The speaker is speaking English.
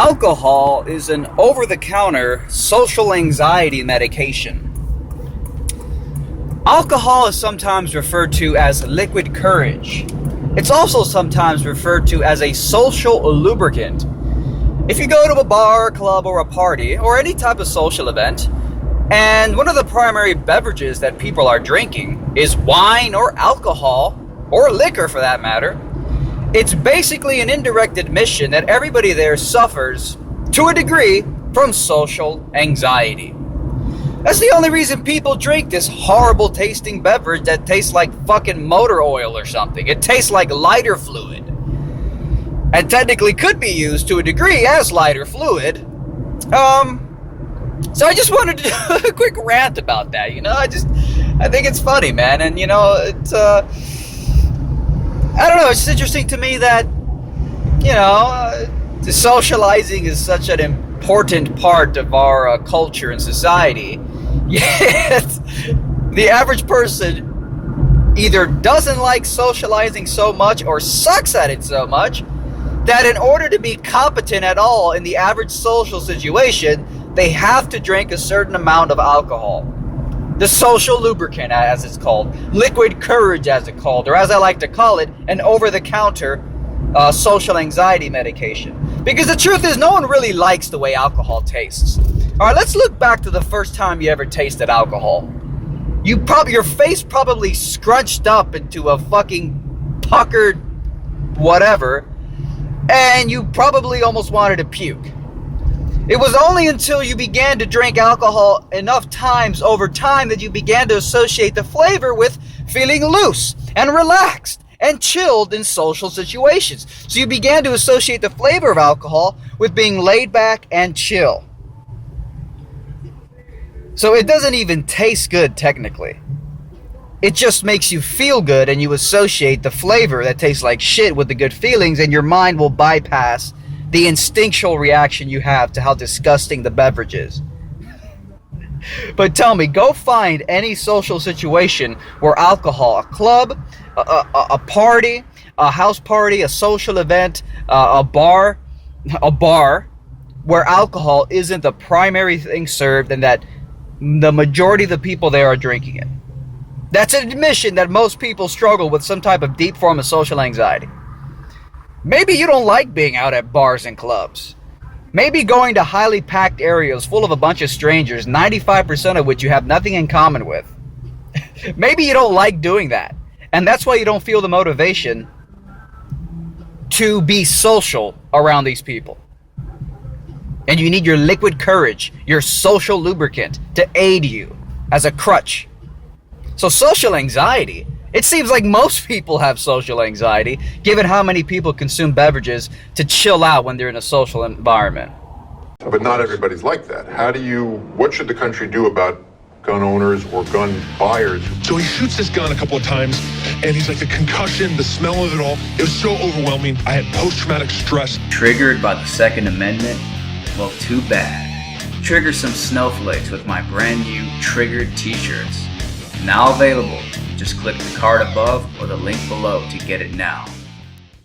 Alcohol is an over-the-counter social anxiety medication. Alcohol is sometimes referred to as liquid courage. It's also sometimes referred to as a social lubricant. If you go to a bar, club, or a party, or any type of social event, and one of the primary beverages that people are drinking is wine or alcohol, or liquor for that matter, it's basically an indirect admission that everybody there suffers, to a degree, from social anxiety. That's the only reason people drink this horrible tasting beverage that tastes like fucking motor oil or something. It tastes like lighter fluid. And technically could be used to a degree as lighter fluid. So I just wanted to do a quick rant about that, I think it's funny, man. And it's I don't know, it's interesting to me that, socializing is such an important part of our culture and society. Yet, the average person either doesn't like socializing so much or sucks at it so much that in order to be competent at all in the average social situation, they have to drink a certain amount of alcohol. The social lubricant, as it's called, liquid courage, as it's called, or as I like to call it, an over-the-counter social anxiety medication. Because the truth is, no one really likes the way alcohol tastes. All right, let's look back to the first time you ever tasted alcohol. Your face probably scrunched up into a fucking puckered whatever, and you probably almost wanted to puke. It was only until you began to drink alcohol enough times over time that you began to associate the flavor with feeling loose and relaxed and chilled in social situations. So you began to associate the flavor of alcohol with being laid back and chill. So it doesn't even taste good technically. It just makes you feel good, and you associate the flavor that tastes like shit with the good feelings, and your mind will bypass the instinctual reaction you have to how disgusting the beverage is. But tell me, go find any social situation where alcohol, a club, a party, a house party, a social event, a bar, where alcohol isn't the primary thing served and that the majority of the people there are drinking it. That's an admission that most people struggle with some type of deep form of social anxiety. Maybe you don't like being out at bars and clubs. Maybe going to highly packed areas full of a bunch of strangers, 95% of which you have nothing in common with. Maybe you don't like doing that. And that's why you don't feel the motivation to be social around these people. And you need your liquid courage, your social lubricant, to aid you as a crutch. So social anxiety, it seems like most people have social anxiety, given how many people consume beverages to chill out when they're in a social environment. But not everybody's like that. What should the country do about gun owners or gun buyers? So he shoots this gun a couple of times, and he's like, the concussion, the smell of it all, it was so overwhelming. I had post-traumatic stress. Triggered by the Second Amendment? Well, too bad. Trigger some snowflakes with my brand new Triggered t-shirts. Now available. Just click the card above or the link below to get it now.